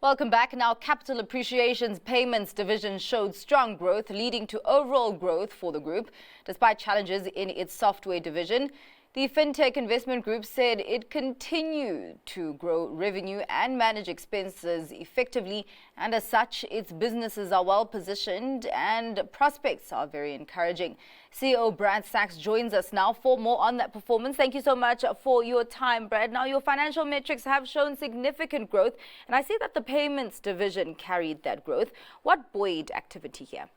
Welcome back. Now, Capital Appreciation's payments division showed strong growth, leading to overall growth for the group, despite challenges in its software division. The FinTech Investment Group said it continued to grow revenue and manage expenses effectively, and as such, its businesses are well positioned and prospects are very encouraging. CEO Brad Sachs joins us now for more on that performance. Thank you so much for your time, Brad. Now, your financial metrics have shown significant growth, and I see that the payments division carried that growth. What buoyed activity here?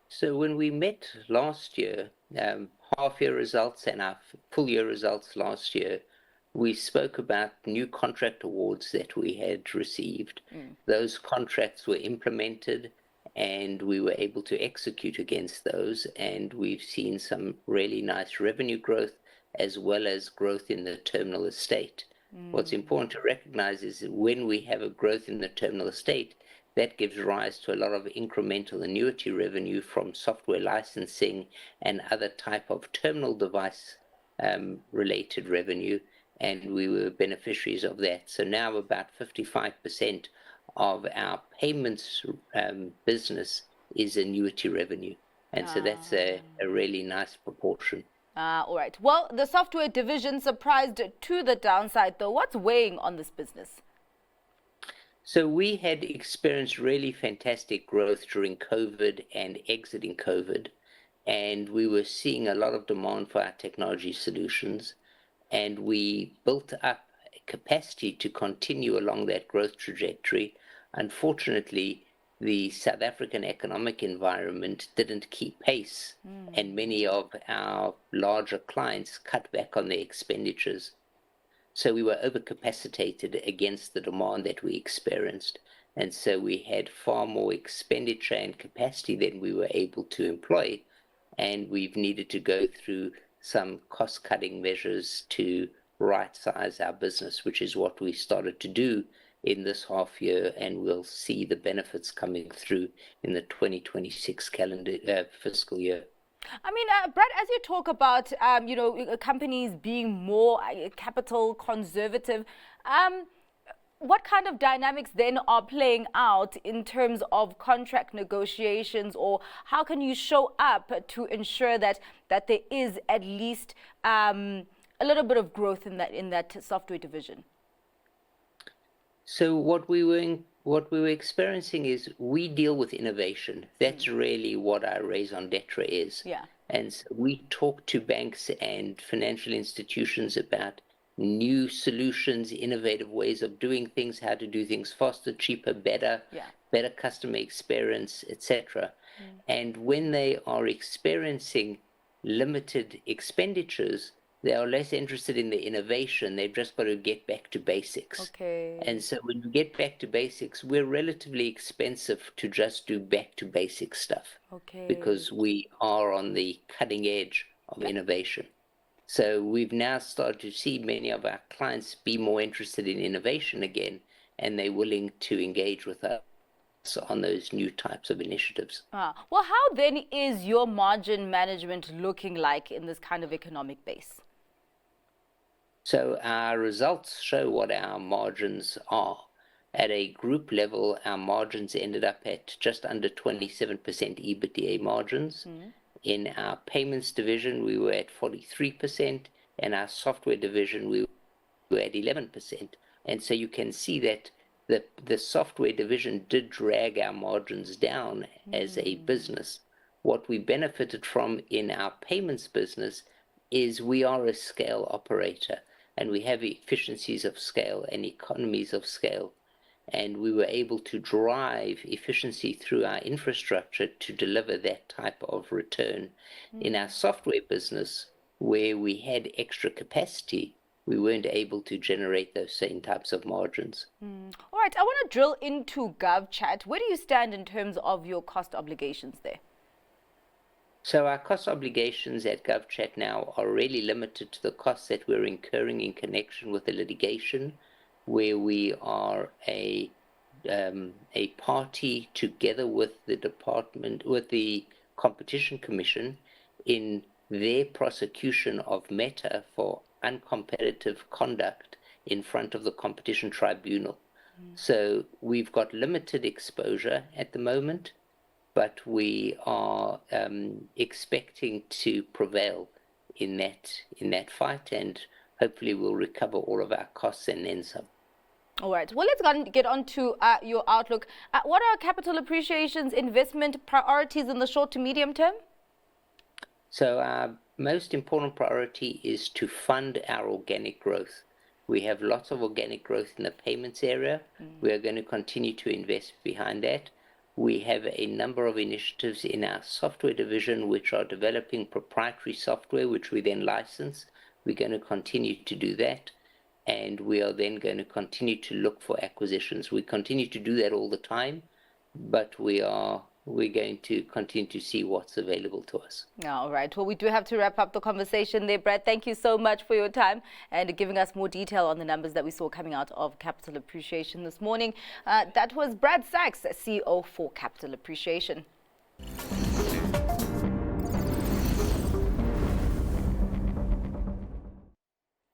So when we met last year, half-year results and our full-year results last year, we spoke about new contract awards that we had received. Those contracts were implemented and we were able to execute against those, and we've seen some really nice revenue growth as well as growth in the terminal estate. What's important to recognize is that when we have a growth in the terminal estate, that gives rise to a lot of incremental annuity revenue from software licensing and other type of terminal device related revenue, and we were beneficiaries of that. So now about 55% of our payments business is annuity revenue, and so that's a really nice proportion. All right. Well, the software division surprised to the downside, though. What's weighing on this business? So we had experienced really fantastic growth during COVID and exiting COVID, and we were seeing a lot of demand for our technology solutions, and we built up capacity to continue along that growth trajectory. Unfortunately, the South African economic environment didn't keep pace, and many of our larger clients cut back on their expenditures. So we were overcapacitated against the demand that we experienced. And so we had far more expenditure and capacity than we were able to employ. And we've needed to go through some cost-cutting measures to right-size our business, which is what we started to do in this half year. And we'll see the benefits coming through in the 2026 fiscal year. I mean, Brad, as you talk about, companies being more capital conservative, what kind of dynamics then are playing out in terms of contract negotiations, or how can you show up to ensure that there is at least a little bit of growth in that software division? So what we were experiencing is we deal with innovation. That's really what our raison d'etre is. Yeah. And so we talk to banks and financial institutions about new solutions, innovative ways of doing things, how to do things faster, cheaper, better, better customer experience, etc. And when they are experiencing limited expenditures, they are less interested in the innovation. They've just got to get back to basics. Okay. And so when we get back to basics, we're relatively expensive to just do back to basic stuff. Okay. Because we are on the cutting edge of innovation. So we've now started to see many of our clients be more interested in innovation again, and they're willing to engage with us on those new types of initiatives. Well, how then is your margin management looking like in this kind of economic base? So our results show what our margins are. At a group level, our margins ended up at just under 27% EBITDA margins. In our payments division, we were at 43%, and our software division, we were at 11%. And so you can see that the software division did drag our margins down as a business. What we benefited from in our payments business is we are a scale operator, and we have efficiencies of scale and economies of scale. And we were able to drive efficiency through our infrastructure to deliver that type of return. In our software business, where we had extra capacity, we weren't able to generate those same types of margins. All right, I want to drill into GovChat. Where do you stand in terms of your cost obligations there? So our cost obligations at GovChat now are really limited to the costs that we're incurring in connection with the litigation, where we are a party together with the Competition Commission in their prosecution of Meta for uncompetitive conduct in front of the Competition Tribunal. So we've got limited exposure at the moment, but we are expecting to prevail in that fight, and hopefully we'll recover all of our costs and then some. All right. Well, let's get on to your outlook. What are capital appreciation's investment priorities in the short to medium term? So our most important priority is to fund our organic growth. We have lots of organic growth in the payments area. We are going to continue to invest behind that. We have a number of initiatives in our software division which are developing proprietary software, which we then license. We're going to continue to do that. And we are then going to continue to look for acquisitions. We continue to do that all the time, but we're going to continue to see what's available to us. All right. Well, we do have to wrap up the conversation there, Brad. Thank you so much for your time and giving us more detail on the numbers that we saw coming out of capital appreciation this morning. That was Brad Sachs, CEO for Capital Appreciation.